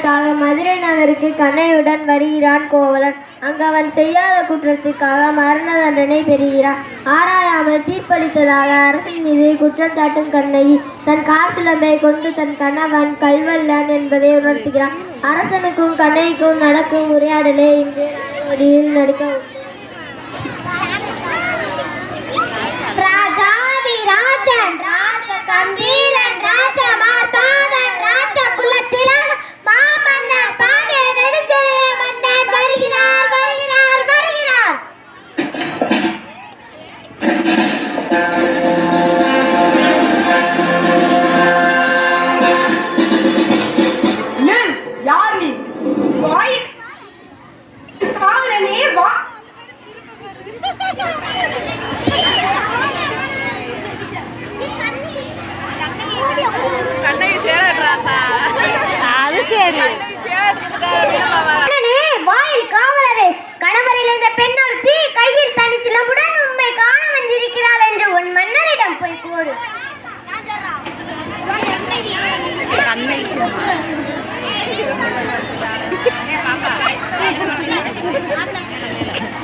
தீர்ப்பதற்காக மதுரை நகருக்கு கண்ணையுடன் வருகிறான் கோவலன். அங்கு அவன் செய்யாத குற்றத்திற்காக மரண தண்டனை பெறுகிறான். ஆராயாமல் தீர்ப்பளித்ததாக அரசின் மீது குற்றம் சாட்டும் கண்ணகி தன் கார் சிலம்பை கொண்டு தன் கணவன் கல்வல்லன் என்பதை உணர்த்துகிறான். அரசனுக்கும் கண்ணகிக்கும் நடக்கும் உரையாடலே இங்கு வடிவில் நடுக்க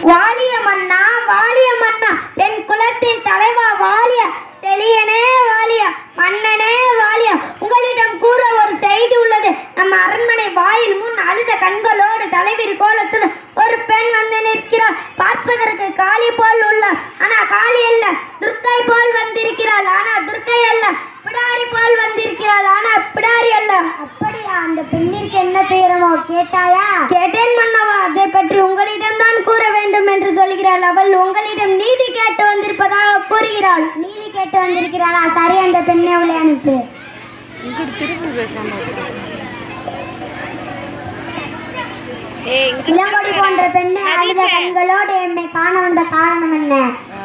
வாலிய மன்னா, வாலிய மன்னா, என் குலத்தில் தலைவா வாலிய, தெளியனே வாலிய, மன்னனே வாலிய, உங்களிடம் கூற ஒரு செய்தி உள்ளது. நம்ம அரண்மனை வாயில் முன் அழுத கண்களோடு தலைவிரி கோலத்துடன் ஒரு பெண் வந்து நிற்கிறாள். பார்ப்பதற்கு காளி போல் உள்ளார், ஆனா காளி அல்ல. துர்க்கை போல் வந்திருக்கிறாள், ஆனா துர்க்கை அல்ல. பிடாரி போல் வந்திருக்கிறாள், ஆனா பிடாரி அல்ல. அப்படியா? அந்த பெண்ணிற்கு என்ன செய்யறமோ கேட்டாயா? கேட்டேன் மன்னவா. அதை பற்றி உங்களிடம் தான் கூற வேண்டும் என்று சொல்கிறாள். அவள் உங்களிடம் நீதி கேட்டு வந்திருப்பதாக கூறுகிறாள். நீதி கேட்டு வந்திருக்கிறாளா? சரி, அந்த பெண்ணை அவளை அனுப்பு. இளங்கொடி போன்ற பெண்ணை அழுத கண்களோடு என்னை காண வந்த காரணம் என்ன?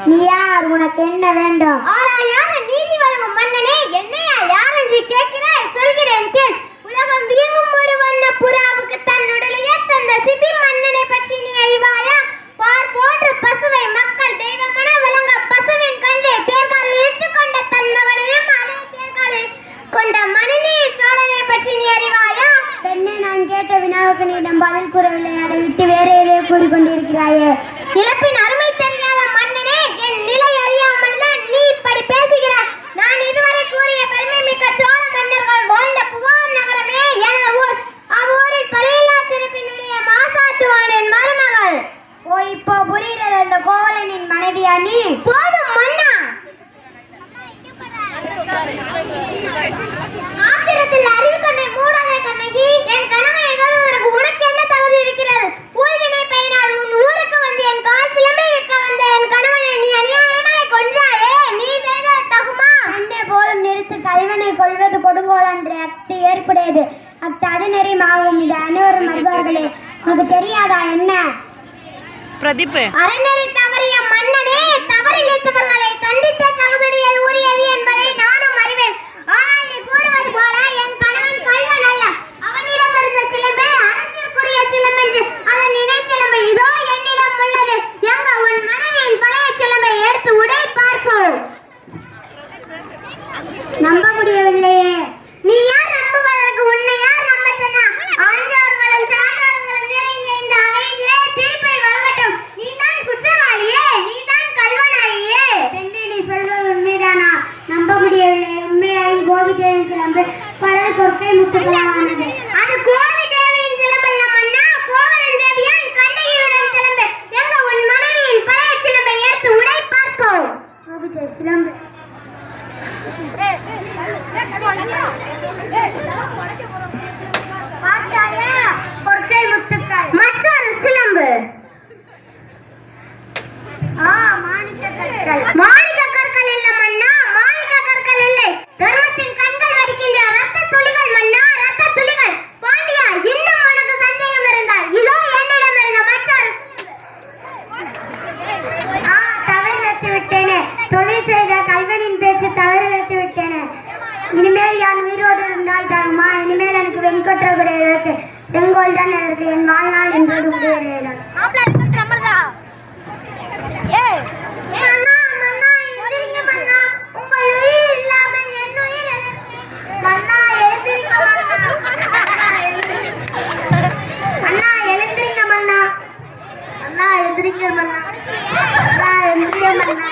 நீ யார்? உனக்கு என்ன வேண்டும்? ஆராயாத நீதி வழங்கும் மன்னனே, என்னையா யார் என்று கேட்கிறாய்? சொல்கிறேன் கேள். உலகம் வியங்கும் ஒரு வண்ண புறாவுக்கு தன் உடலையே தந்த சிபி மன்னனை பற்றி நீ அறிவாயா? பார் போன்ற பசுவை மக்கள் தெய்வமென வழங்க பசுவின் கண்டே தேர்கால் ஏற்றுக்கொண்ட தன் மகனையும் அதே தேர்காலில் கொண்ட மணிநீர் சோழனை பற்றி நீ அறிவாயா? பெண்ணே, நான் கேட்ட வினாவுக்கு நீடம் பதில் கூறவில்லை. அதை விட்டு வேற எதையோ கூறிக்கொண்டிருக்கிறாயே. இழப்பின் அருமை தெரியாத மன்னனே, என் நிலை அறியாமல் தான் நீ இப்படி பேசுகிறாய். நான் இதுவரை கூறிய பெருமை மிக்க சோழ மன்னர்கள் வாழ்ந்த புகார் நகரமே எனது ஊர். அவ்வூரில் பழையில்லா சிறப்பினுடைய மாசாத்துவானின் மருமகள். ஓ, இப்போ புரிகிறது அந்த கோவலனின் மனைவியா நீ? போதும் மன்னா. ஆத்திரத்தில் அறிவு கண்ணை மூடாதே கண்ணகி. என் கணவனை கொல்வதற்கு உனக்கு என்ன தகுதி இருக்கிறது? ஊழ்வினை பெயரால் உன் ஊருக்கு வந்து என் கால் சிலம்பை விற்க வந்த என் கணவனை நீ அநியாயமாய் கொன்றாயே. நீ செய்தால் தகுமா? அன்னே போதும் நிறுத்து. கல்வனை கொள்வது கொடுங்கோல் என்ற அக்தி ஏற்புடையது. அக்தி அதுநெறிமாகும். இது அனைவரும் அறிவார்களே. உனக்கு தெரியாதா என்ன? பிரதீப், அறநெறி தவறிய மன்னனே, தவறிழைத்தவர்களை தண்டித்த தகுதியை உரியது என்பதை நானும் அறிவேன். ஆனால் நீ கூறுவது போல என் கணவன் கல்வன் அல்ல. அவனிடம் இருந்த சிலம்பை அரசிற்குரிய சிலம்பென்று அதன் இணை சிலம்பு இதோ என்னிடம் உள்ளது. எங்க உன் மனைவியின் பழைய சிலம்பை எடுத்து உடை பார்ப்போம். நம்ப முடியவில்லையே. நீ யார் நம்புவதற்கு? உன்னை யார் நம்ப சொன்னா? ஆண்டவர்களும் சான்றோர்களும் நிறைந்த இந்த அவையிலே தீர்ப்பை வழங்கட்டும். நீதான் குற்றவாளியே, நீதான் கல்வனாயே. பெண்ணே, நீ சொல்வது உண்மைதானா? நம்ப முடியவில்லை. உண்மையாயும் கோவி தேவியின் சிலம்பு பரல் பொற்கை முத்துக்களானது. அது கோவி தேவியின் சிலம்பல்ல மன்னா, கோவலன் தேவியான் கண்ணகியுடன் சிலம்பு. எங்க உன் மனைவியின் பழைய சிலம்பை எடுத்து உடை பார்ப்போம். கோவி தேவி சிலம்பு பார்த்தாயா? பொற்கை முத்துக்கள். மற்றொரு சிலம்பு. மாணிக்க கற்கள். மாணிக்க கற்கள் இல்ல மன்னா, மாணிக்க கற்கள் இல்லை. தர்மத்தின் கண்கள் வடிக்கின்ற ரத்த துளிகள் மன்னா, ரத்த துளிகள். பாண்டியா, இன்னும் உனக்கு சந்தேகம் இருந்தால் இதோ என்னிடம் இருந்த மற்றொரு. தவறு விட்டேனே. தொழில் செய்த கல்வனின் பேச்சு தவறு வைத்து விட்டேனே. இனிமேல் யான் உயிரோடு இருந்தால் தருமா? இனிமேல் எனக்கு வெண்கொற்ற கிடையாது. செங்கோல் தான் எனக்கு என் வாழ்நாள் என்பது முடியவில்லை. எந்திரிங்கள் மன்னா எந்திரிங்க மன்னா